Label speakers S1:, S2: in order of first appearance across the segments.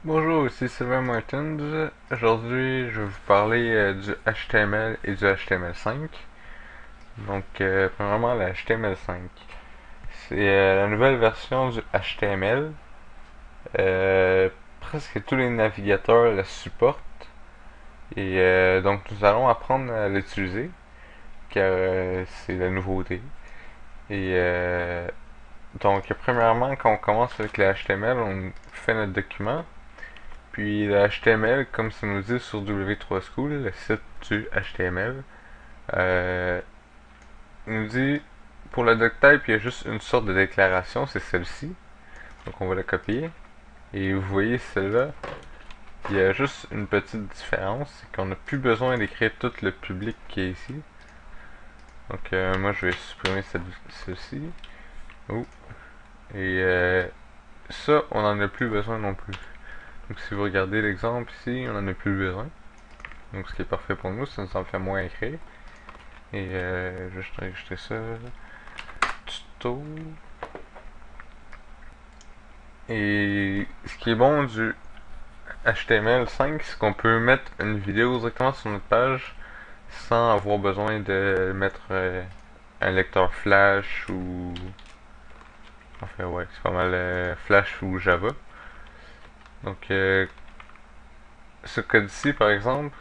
S1: Bonjour, ici Sylvain Martins. Aujourd'hui, je vais vous parler du HTML et du HTML5. Donc, premièrement, le HTML5. C'est la nouvelle version du HTML. Presque tous les navigateurs la supportent. Et donc, nous allons apprendre à l'utiliser, car c'est la nouveauté. Et donc, premièrement, quand on commence avec le HTML, on fait notre document. Puis le HTML, comme ça nous dit sur W3School, le site du HTML, euh, il nous dit pour le doctype, il y a juste une sorte de déclaration, c'est celle-ci. Donc on va la copier. Et vous voyez celle-là, il y a juste une petite différence, c'est qu'on n'a plus besoin d'écrire tout le public qui est ici. Donc moi je vais supprimer celle-ci. Oh. Et ça, on n'en a plus besoin non plus. Donc si vous regardez l'exemple ici, on n'en a plus besoin. Donc ce qui est parfait pour nous, ça nous en fait moins écrire. Et je vais juste enregistrer ça. Tuto. Et ce qui est bon du HTML5, c'est qu'on peut mettre une vidéo directement sur notre page sans avoir besoin de mettre un lecteur Flash ou... Enfin ouais, c'est pas mal Flash ou Java. Donc ce code-ci par exemple,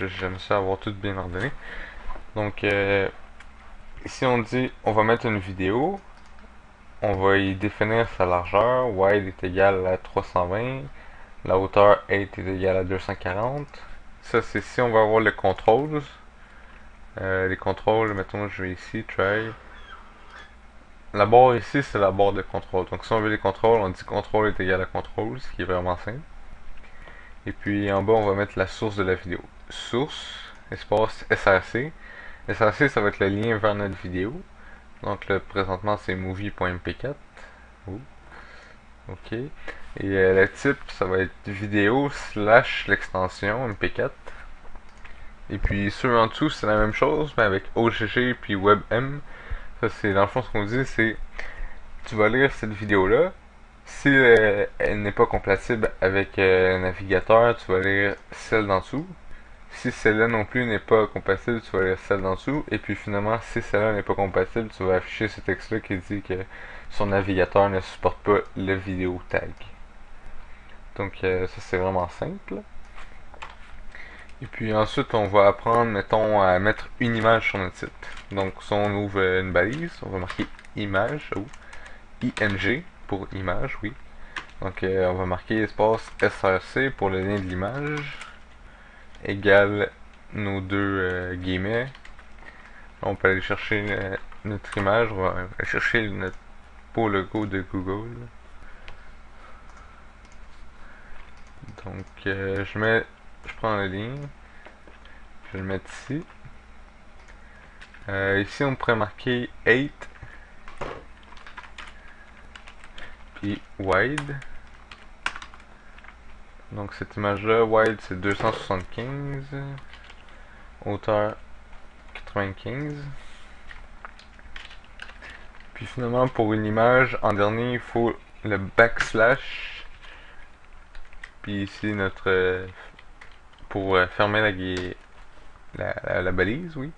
S1: j'aime ça avoir tout bien ordonné. Donc ici on dit on va mettre une vidéo, on va y définir sa largeur, wide est égal à 320, la hauteur height est égale à 240. Ça c'est si on va avoir le controls. Les contrôles, mettons je vais ici, try. La barre ici c'est la barre de contrôle. Donc si on veut les contrôles, on dit contrôle est égal à contrôle, ce qui est vraiment simple. Et puis en bas on va mettre la source de la vidéo. Source, espace src. Src ça va être le lien vers notre vidéo. Donc là présentement c'est movie.mp4. Oh. Ok. Et le type, ça va être vidéo slash l'extension MP4. Et puis ceux en dessous, c'est la même chose, mais avec OGG puis WebM. Ça, c'est dans le fond ce qu'on dit, c'est tu vas lire cette vidéo-là. Si elle n'est pas compatible avec le navigateur, tu vas lire celle d'en dessous. Si celle-là non plus n'est pas compatible, tu vas lire celle d'en dessous. Et puis finalement, si celle-là n'est pas compatible, tu vas afficher ce texte-là qui dit que son navigateur ne supporte pas le vidéo tag. Donc ça c'est vraiment simple. Et puis ensuite on va apprendre, mettons, à mettre une image sur notre site. Donc si on ouvre une balise, on va marquer image, ou ING pour image, oui. Donc on va marquer espace SRC pour le lien de l'image, égale nos deux guillemets. On peut aller chercher notre image, on va aller chercher notre beau logo de Google. Donc je prends le lien, je vais le mettre ici. Ici on pourrait marquer 8 puis wide. Donc cette image là, wide c'est 275, hauteur 95. Puis finalement pour une image, en dernier il faut le backslash. Puis ici notre pour fermer la balise, oui.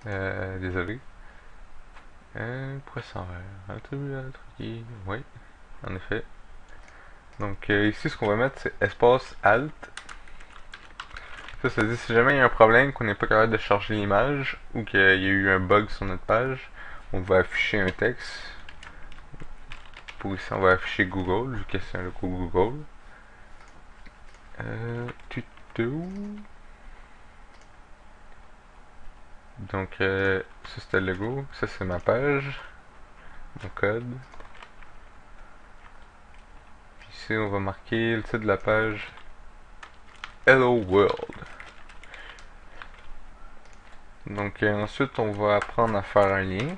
S1: Désolé. Pourquoi ça va? Attribut, oui, en effet. Donc ici ce qu'on va mettre c'est espace alt. Ça dit si jamais il y a un problème qu'on n'est pas capable de charger l'image ou qu'il y a eu un bug sur notre page, on va afficher un texte. Pour ici on va afficher Google vu que c'est un logo Google. Tuto. Donc ça c'était le logo, ça c'est ma page, mon code. Puis ici on va marquer le titre de la page Hello World. Donc ensuite on va apprendre à faire un lien.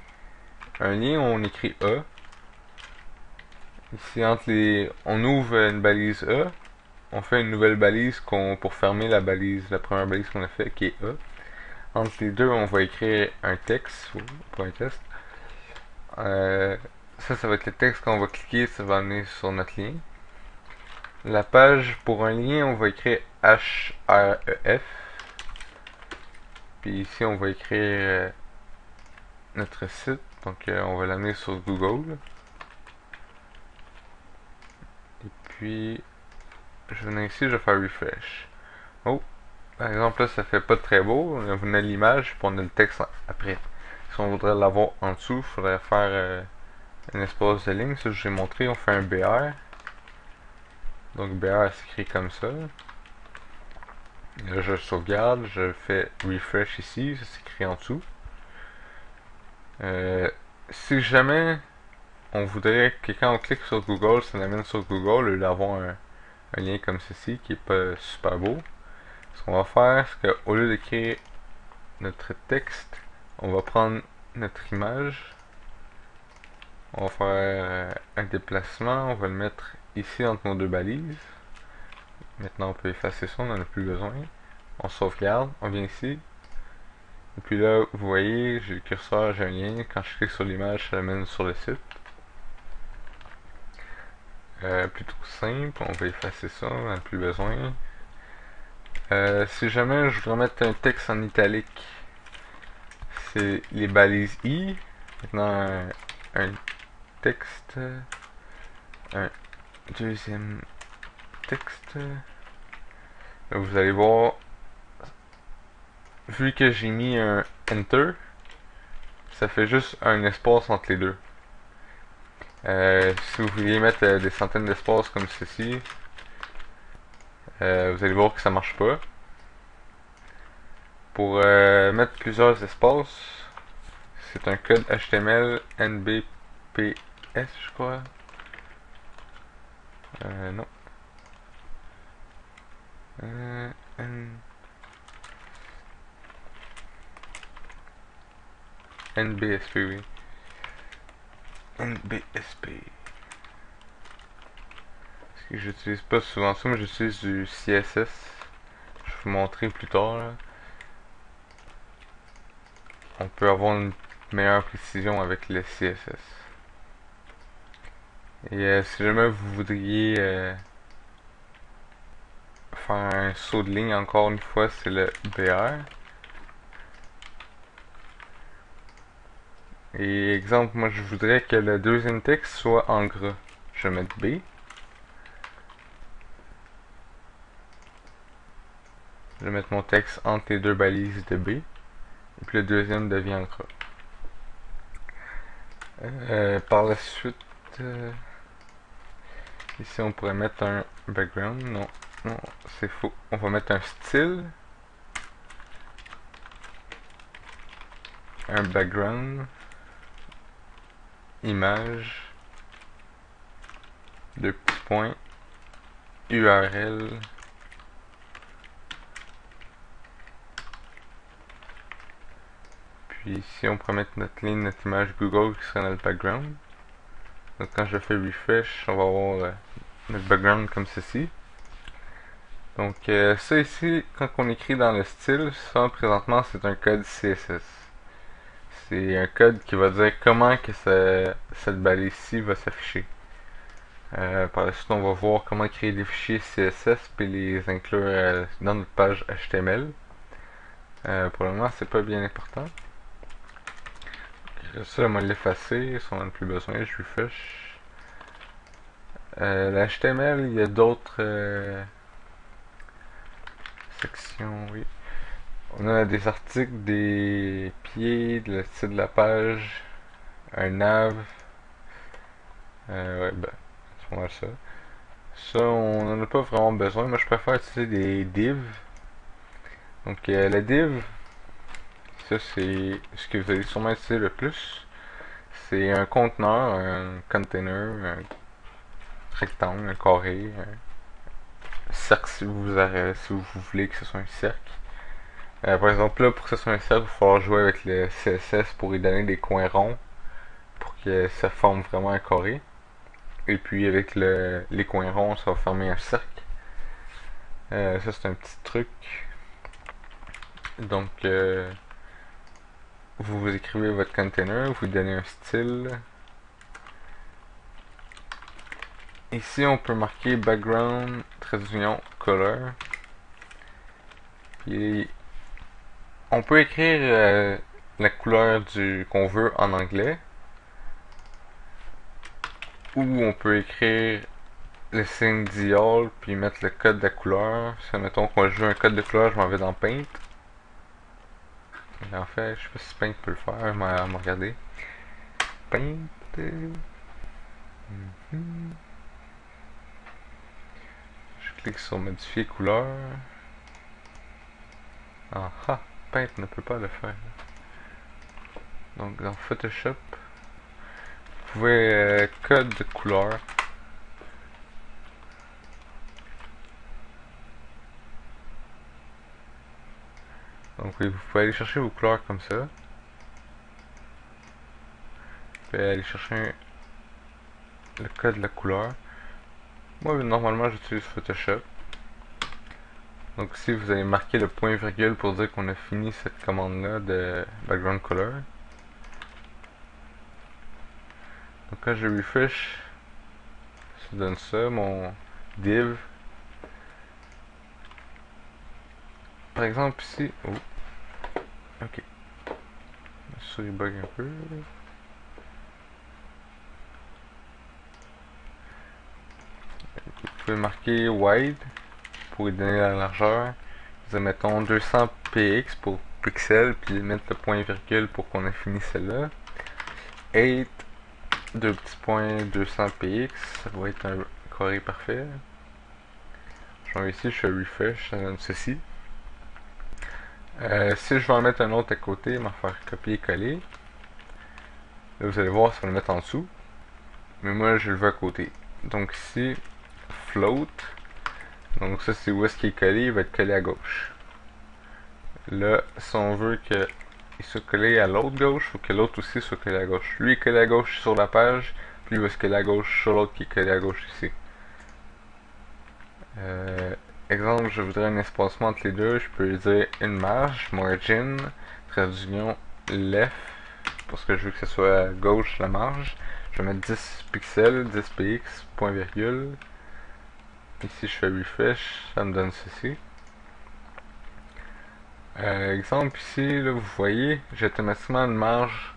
S1: Un lien on écrit A. Ici entre les. On ouvre une balise A. On fait une nouvelle balise pour fermer la balise, la première balise qu'on a fait qui est A. Entre les deux on va écrire un texte pour un test. ça va être le texte qu'on va cliquer, ça va amener sur notre lien. La page, pour un lien, on va écrire href. Puis ici, on va écrire notre site. Donc, on va l'amener sur Google. Et puis, je vais venir ici, je vais faire refresh. Oh, par exemple, là, ça fait pas très beau. On a l'image, puis on a le texte après. Si on voudrait l'avoir en dessous, il faudrait faire un espace de ligne. Ça, je vous ai montré. On fait un BR. Donc, BR s'écrit comme ça. Là, je sauvegarde, je fais refresh ici, ça s'écrit en dessous. Si jamais on voudrait que quand on clique sur Google, ça l'amène sur Google, au lieu d'avoir un lien comme ceci qui est pas super beau, ce qu'on va faire, c'est qu'au lieu d'écrire notre texte, on va prendre notre image, on va faire un déplacement, on va le mettre ici entre nos deux balises. Maintenant on peut effacer ça, on n'en a plus besoin. On sauvegarde, on vient ici. Et puis là, vous voyez, j'ai le curseur, j'ai un lien. Quand je clique sur l'image, ça l'amène sur le site. Plutôt simple, on va effacer ça, on n'en a plus besoin. Si jamais je voudrais mettre un texte en italique, c'est les balises I. Maintenant, un texte, un deuxième texte. Là, vous allez voir, vu que j'ai mis un Enter, ça fait juste un espace entre les deux. Si vous vouliez mettre des centaines d'espaces comme ceci, vous allez voir que ça marche pas. Pour mettre plusieurs espaces, c'est un code HTML NBPS, je crois. Non. NBSP, oui. NBSP. Parce que j'utilise pas souvent ça, mais j'utilise du CSS. Je vais vous montrer plus tard. Là. On peut avoir une meilleure précision avec le CSS. Et si jamais vous voudriez faire un saut de ligne encore une fois, c'est le BR. Et exemple, moi je voudrais que le deuxième texte soit en gras. Je vais mettre B. Je vais mettre mon texte entre les deux balises de B. Et puis le deuxième devient en gras. Par la suite, ici on pourrait mettre un background. Non, non, c'est faux. On va mettre un style. Un background. Image. Deux petits points. URL. Puis ici on pourrait mettre notre ligne, notre image Google qui sera dans le background. Donc quand je fais refresh, on va avoir notre background comme ceci. Donc ça ici, quand on écrit dans le style, ça présentement c'est un code CSS. C'est un code qui va dire comment que cette balise-ci va s'afficher. Par la suite, on va voir comment créer des fichiers CSS puis les inclure dans notre page HTML. Pour le moment, c'est pas bien important. Ça, on va l'effacer, si on n'en a plus besoin, je refresh. L'HTML, il y a d'autres sections, oui. On a des articles, des pieds, le titre de la page, un nav. Ouais, ben, c'est pas mal ça. Ça, on n'en a pas vraiment besoin. Moi, je préfère utiliser des divs. Donc, la div, ça, c'est ce que vous allez sûrement utiliser le plus. C'est un conteneur, un container, un rectangle, un carré, un cercle si vous voulez que ce soit un cercle. Par exemple, là, pour que ce soit un cercle, il va falloir jouer avec le CSS pour lui donner des coins ronds pour que ça forme vraiment un carré. Et puis, avec les coins ronds, ça va former un cercle. Ça, c'est un petit truc. Donc, vous écrivez votre container, vous donnez un style. Ici, on peut marquer background, trait d'union, color. Puis, on peut écrire la couleur qu'on veut en anglais. Ou on peut écrire le signe dial puis mettre le code de la couleur. Si mettons qu'on joue un code de couleur, je m'en vais dans Paint. Et en fait, je sais pas si Paint peut le faire, mais on va regarder. Paint. Je clique sur modifier couleur. Ah ah, Paint ne peut pas le faire. Donc dans Photoshop, vous pouvez code de couleur. Donc oui, vous pouvez aller chercher vos couleurs comme ça. Vous pouvez aller chercher le code de la couleur. Moi, normalement, j'utilise Photoshop. Donc ici, vous allez marquer le point virgule pour dire qu'on a fini cette commande-là de background color. Donc quand je refresh, ça donne ça, mon div. Par exemple ici, oh, ok, ma souris bug un peu. Vous pouvez marquer wide pour lui donner la largeur. Vous mettons 200 px pour pixels, puis mettre le point virgule pour qu'on ait fini celle-là. 8, 2 petits points, 200 px, ça va être un carré parfait. Je vais ici, je fais refresh, ça donne ceci. Si je veux en mettre un autre à côté, je vais faire copier-coller. Là, vous allez voir, ça va le mettre en dessous. Mais moi, je le veux à côté. Donc ici, float. Donc ça, c'est où est-ce qu'il est collé, il va être collé à gauche. Là, si on veut qu'il soit collé à l'autre gauche, il faut que l'autre aussi soit collé à gauche. Lui est collé à gauche sur la page, puis il va se coller à gauche sur l'autre qui est collé à gauche ici. Exemple, je voudrais un espacement entre les deux, je peux dire une marge, margin, trait d'union, left, parce que je veux que ce soit à gauche la marge. Je vais mettre 10 pixels, 10 px, point virgule. Ici je fais refresh, ça me donne ceci. Exemple ici, là, vous voyez, j'ai automatiquement une marge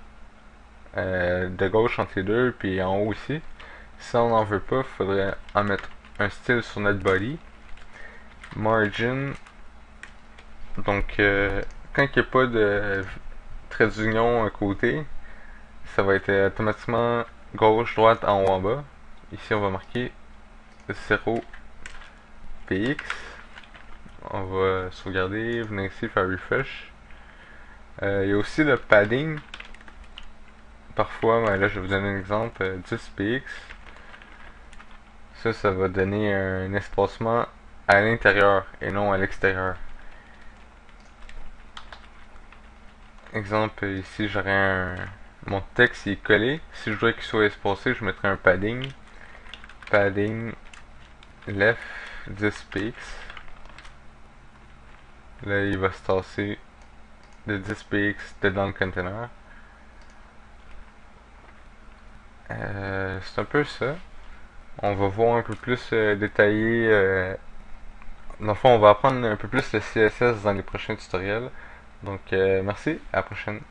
S1: de gauche entre les deux, puis en haut ici. Si on n'en veut pas, il faudrait en mettre un style sur notre body. Margin. Donc, quand il n'y a pas de trait d'union à côté, ça va être automatiquement gauche, droite, en haut, en bas. Ici, on va marquer 0 px. On va sauvegarder, venir ici, faire refresh. Il y a aussi le padding. Parfois, là, je vais vous donner un exemple, 10 px. Ça va donner un espacement à l'intérieur et non à l'extérieur. Exemple, ici j'aurais mon texte il est collé. Si je voudrais qu'il soit espacé, je mettrais un padding. Padding left 10 px. Là, il va se tasser de 10 px dedans le container. C'est un peu ça. On va voir un peu plus détaillé. Dans le fond, on va apprendre un peu plus le CSS dans les prochains tutoriels. Donc, merci, à la prochaine.